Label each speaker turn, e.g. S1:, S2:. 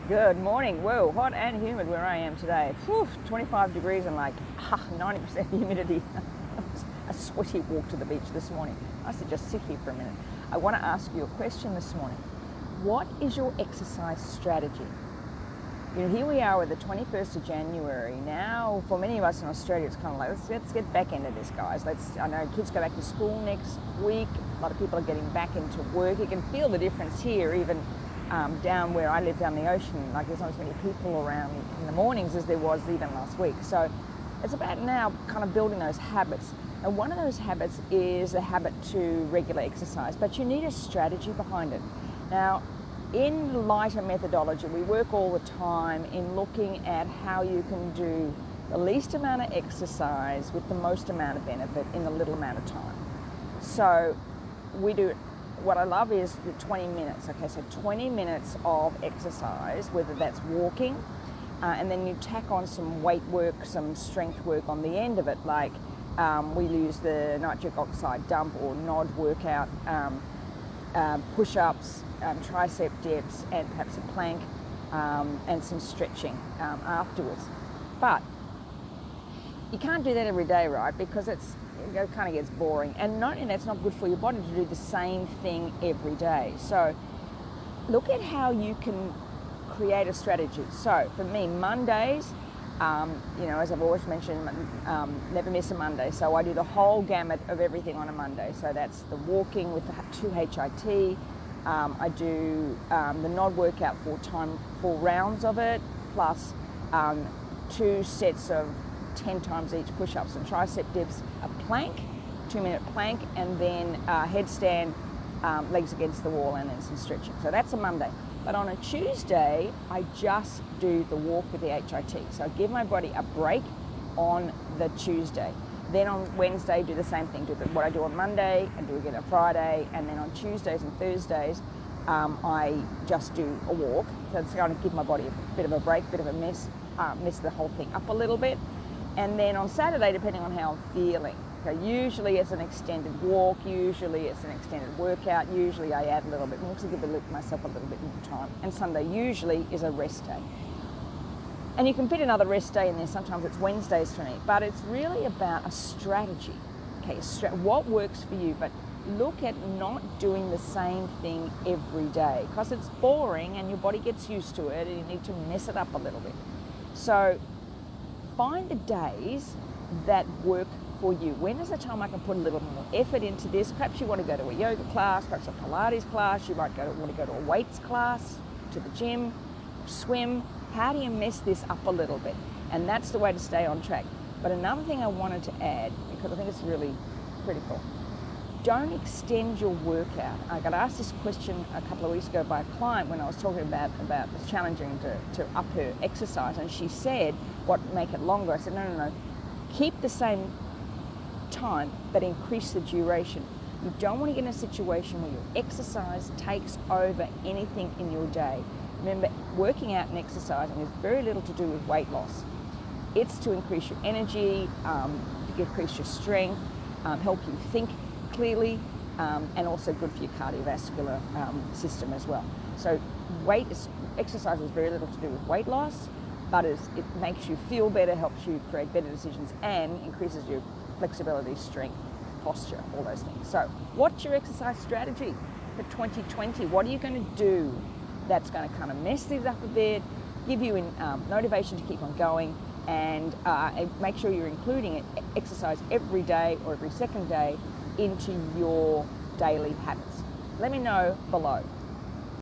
S1: Good morning. Whoa, hot and humid where I am today. 25 degrees and 90% humidity. A sweaty walk to the beach this morning. I said just sit here for a minute. I want to ask you a question this morning. What is your exercise strategy? You know, here we are with the 21st of January. Now, for many of us in Australia, it's kind of like, let's get back into this, guys. I know kids go back to school next week. A lot of people are getting back into work. You can feel the difference here, even down where I live down the ocean. Like there's not as many people around in the mornings as there was even last week. So it's about now kind of building those habits. And one of those habits is a habit to regular exercise, but you need a strategy behind it. Now, in lighter methodology, we work all the time in looking at how you can do the least amount of exercise with the most amount of benefit in a little amount of time. So we do, what I love is the 20 minutes. Okay, so 20 minutes of exercise, whether that's walking, and then you tack on some weight work, some strength work on the end of it, like we use the nitric oxide dump or NOD workout, push-ups, tricep dips, and perhaps a plank, and some stretching afterwards. But you can't do that every day, right? Because it kind of gets boring. And not only that's not good for your body to do the same thing every day. So look at how you can create a strategy. So for me, Mondays, as I've always mentioned, never miss a Monday. So I do the whole gamut of everything on a Monday. So that's the walking with the 2 HIIT. I do the NOD workout 4 rounds of it, plus 2 sets of 10 times each push-ups and tricep dips, a plank, 2-minute plank, and then headstand, legs against the wall, and then some stretching. So that's a Monday. But on a Tuesday, I just do the walk with the HIIT. So I give my body a break on the Tuesday. Then on Wednesday, do the same thing. Do what I do on Monday and do again on Friday. And then on Tuesdays and Thursdays, I just do a walk. So it's going to give my body a bit of a break, bit of a mess the whole thing up a little bit. And then on Saturday, depending on how I'm feeling, okay, usually it's an extended walk, usually it's an extended workout, usually I add a little bit more to give myself a little bit more time. And Sunday usually is a rest day. And you can fit another rest day in there. Sometimes it's Wednesdays for me, but it's really about a strategy. Okay, what works for you, but look at not doing the same thing every day because it's boring and your body gets used to it and you need to mess it up a little bit. So find the days that work for you. When is the time I can put a little more effort into this? Perhaps you want to go to a yoga class, perhaps a Pilates class, you might want to go to a weights class, to the gym, swim. How do you mess this up a little bit? And that's the way to stay on track. But another thing I wanted to add, because I think it's really critical, don't extend your workout. I got asked this question a couple of weeks ago by a client when I was talking about it's challenging to up her exercise, and she said, what, make it longer? I said, no. Keep the same time, but increase the duration. You don't want to get in a situation where your exercise takes over anything in your day. Remember, working out and exercising has very little to do with weight loss. It's to increase your energy, to increase your strength, help you think clearly, and also good for your cardiovascular system as well. So exercise has very little to do with weight loss, but it makes you feel better, helps you create better decisions, and increases your flexibility, strength, posture, all those things. So what's your exercise strategy for 2020? What are you going to do that's going to kind of mess things up a bit, give you motivation to keep on going, and make sure you're including exercise every day or every second day into your daily habits? Let me know below.